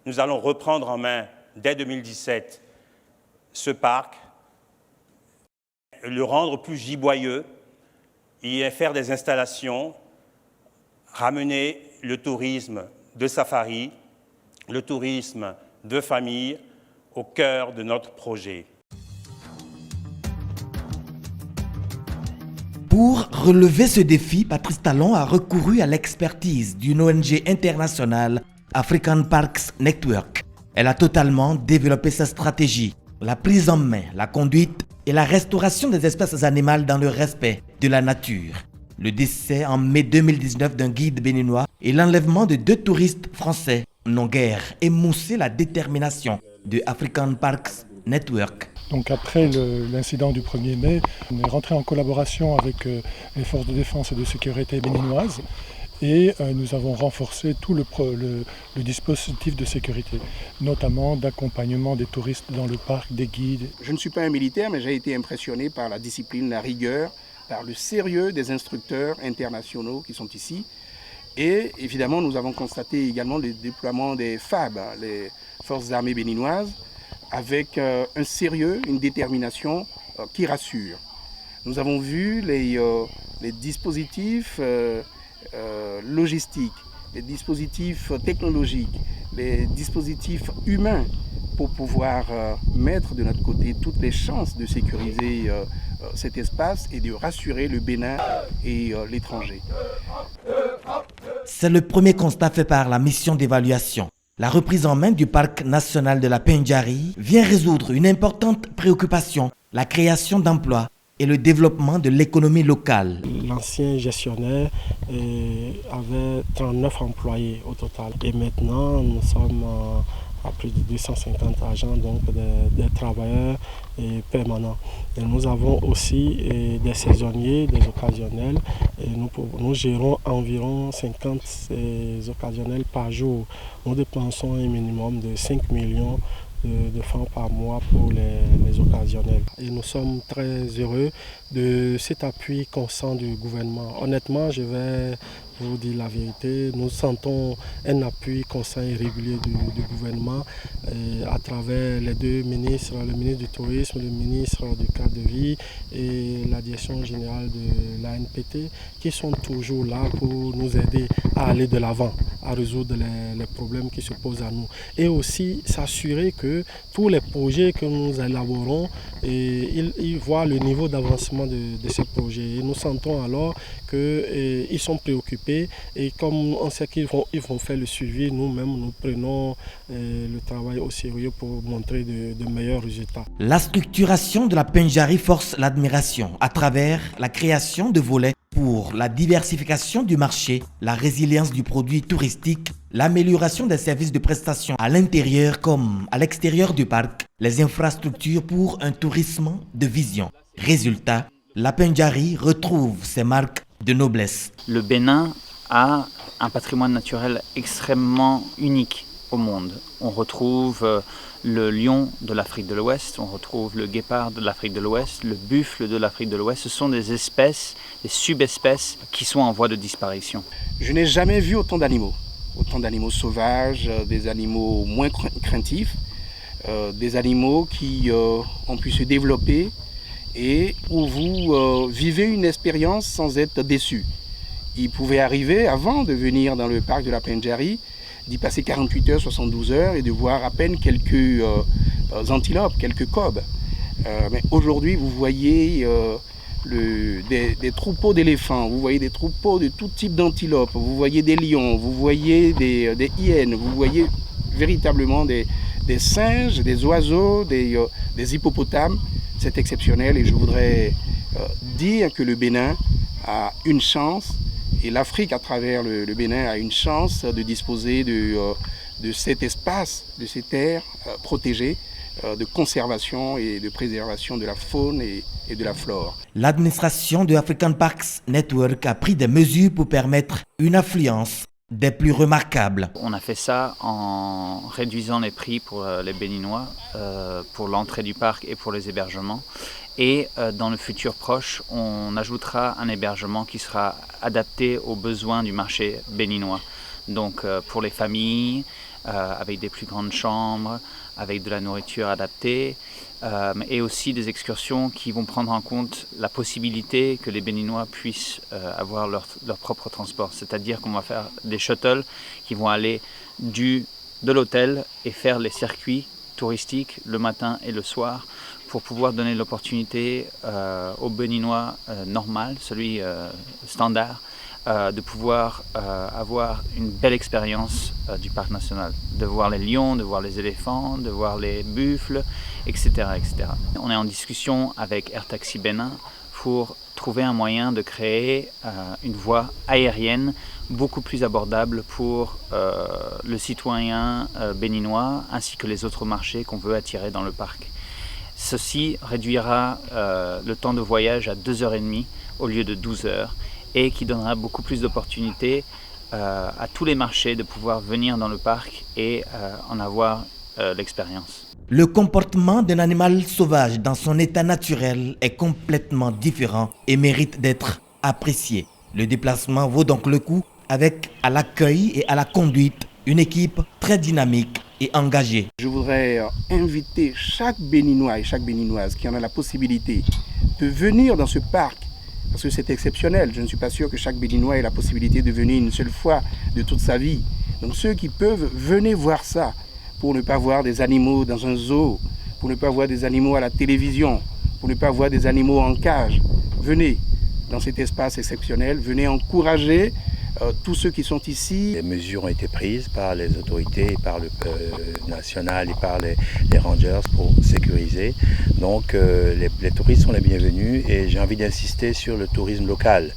nous allons reprendre en main dès 2017 ce parc, le rendre plus giboyeux, y faire des installations, ramener le tourisme de safari, le tourisme de famille au cœur de notre projet. Pour relever ce défi, Patrice Talon a recouru à l'expertise d'une ONG internationale, African Parks Network. Elle a totalement développé sa stratégie, la prise en main, la conduite et la restauration des espèces animales dans le respect de la nature. Le décès en mai 2019 d'un guide béninois et l'enlèvement de 2 touristes français n'ont guère émoussé la détermination de African Parks Network. Donc après l'incident du 1er mai, on est rentré en collaboration avec les forces de défense et de sécurité béninoises et nous avons renforcé tout le dispositif de sécurité, notamment d'accompagnement des touristes dans le parc, des guides. Je ne suis pas un militaire, mais j'ai été impressionné par la discipline, la rigueur, par le sérieux des instructeurs internationaux qui sont ici. Et évidemment, nous avons constaté également le déploiement des FAB, les forces armées béninoises, avec un sérieux, une détermination qui rassure. Nous avons vu les dispositifs logistiques, les dispositifs technologiques, les dispositifs humains pour pouvoir mettre de notre côté toutes les chances de sécuriser cet espace et de rassurer le Bénin et l'étranger. C'est le premier constat fait par la mission d'évaluation. La reprise en main du parc national de la Pendjari vient résoudre une importante préoccupation, la création d'emplois et le développement de l'économie locale. L'ancien gestionnaire avait 39 employés au total et maintenant nous sommes à plus de 250 agents, donc des travailleurs permanents. Et nous avons aussi des saisonniers, des occasionnels et nous gérons environ 50 occasionnels par jour. Nous dépensons un minimum de 5 millions de francs par mois pour les occasionnels. Et nous sommes très heureux de cet appui constant du gouvernement. Honnêtement, je vais vous dire la vérité, nous sentons un appui constant et régulier du gouvernement à travers les 2 ministres, le ministre du Tourisme, le ministre du cadre de vie et la direction générale de l'ANPT qui sont toujours là pour nous aider à aller de l'avant, à résoudre les problèmes qui se posent à nous. Et aussi s'assurer que tous les projets que nous élaborons, ils voient le niveau d'avancement de ces projets. Et nous sentons alors qu'ils sont préoccupés et comme on sait qu'ils vont faire le suivi, nous-mêmes nous prenons le travail au sérieux pour montrer de meilleurs résultats. La structuration de la Pendjari force l'admiration à travers la création de volets pour la diversification du marché, la résilience du produit touristique, l'amélioration des services de prestation à l'intérieur comme à l'extérieur du parc, les infrastructures pour un tourisme de vision. Résultat, la Pendjari retrouve ses marques de noblesse. Le Bénin a un patrimoine naturel extrêmement unique au monde. On retrouve le lion de l'Afrique de l'Ouest, on retrouve le guépard de l'Afrique de l'Ouest, le buffle de l'Afrique de l'Ouest. Ce sont des espèces, des subespèces qui sont en voie de disparition. Je n'ai jamais vu autant d'animaux sauvages, des animaux moins craintifs, des animaux qui ont pu se développer et où vous vivez une expérience sans être déçu. Il pouvait arriver, avant de venir dans le parc de la Pendjari, d'y passer 48 heures, 72 heures et de voir à peine quelques antilopes, quelques kobs. Mais aujourd'hui, vous voyez des troupeaux d'éléphants, vous voyez des troupeaux de tout type d'antilopes, vous voyez des lions, vous voyez des hyènes, vous voyez véritablement des singes, des oiseaux, des hippopotames. C'est exceptionnel et je voudrais dire que le Bénin a une chance et l'Afrique à travers le Bénin a une chance de disposer de cet espace, de ces terres protégées, de conservation et de préservation de la faune et de la flore. L'administration de African Parks Network a pris des mesures pour permettre une affluence des plus remarquables. On a fait ça en réduisant les prix pour les Béninois, pour l'entrée du parc et pour les hébergements. Et dans le futur proche, on ajoutera un hébergement qui sera adapté aux besoins du marché béninois. Donc pour les familles, avec des plus grandes chambres, avec de la nourriture adaptée, et aussi des excursions qui vont prendre en compte la possibilité que les Béninois puissent avoir leur propre transport. C'est-à-dire qu'on va faire des shuttles qui vont aller de l'hôtel et faire les circuits touristiques le matin et le soir pour pouvoir donner l'opportunité aux Béninois normal, celui standard, de pouvoir avoir une belle expérience du parc national, de voir les lions, de voir les éléphants, de voir les buffles, etc., etc. On est en discussion avec Air Taxi Bénin pour trouver un moyen de créer une voie aérienne beaucoup plus abordable pour le citoyen béninois ainsi que les autres marchés qu'on veut attirer dans le parc. Ceci réduira le temps de voyage à 2h30 au lieu de 12 heures et qui donnera beaucoup plus d'opportunités à tous les marchés de pouvoir venir dans le parc et en avoir l'expérience. Le comportement d'un animal sauvage dans son état naturel est complètement différent et mérite d'être apprécié. Le déplacement vaut donc le coup avec à l'accueil et à la conduite une équipe très dynamique et engagée. Je voudrais inviter chaque Béninois et chaque Béninoise qui en a la possibilité de venir dans ce parc parce que c'est exceptionnel. Je ne suis pas sûr que chaque Béninois ait la possibilité de venir une seule fois de toute sa vie. Donc ceux qui peuvent, venez voir ça pour ne pas voir des animaux dans un zoo, pour ne pas voir des animaux à la télévision, pour ne pas voir des animaux en cage. Venez dans cet espace exceptionnel, venez encourager tous ceux qui sont ici. Les mesures ont été prises par les autorités, par le national et par les rangers pour sécuriser. Donc les touristes sont les bienvenus et j'ai envie d'insister sur le tourisme local.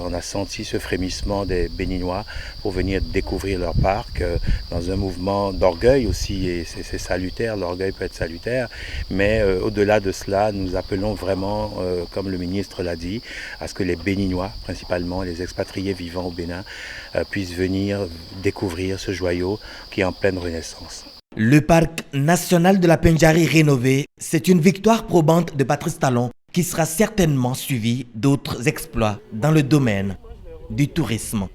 On a senti ce frémissement des Béninois pour venir découvrir leur parc dans un mouvement d'orgueil aussi, et c'est salutaire, l'orgueil peut être salutaire, mais au-delà de cela, nous appelons vraiment, comme le ministre l'a dit, à ce que les Béninois, principalement les expatriés vivant au Bénin, puissent venir découvrir ce joyau qui est en pleine renaissance. Le parc national de la Pendjari rénové, c'est une victoire probante de Patrice Talon qui sera certainement suivi d'autres exploits dans le domaine du tourisme.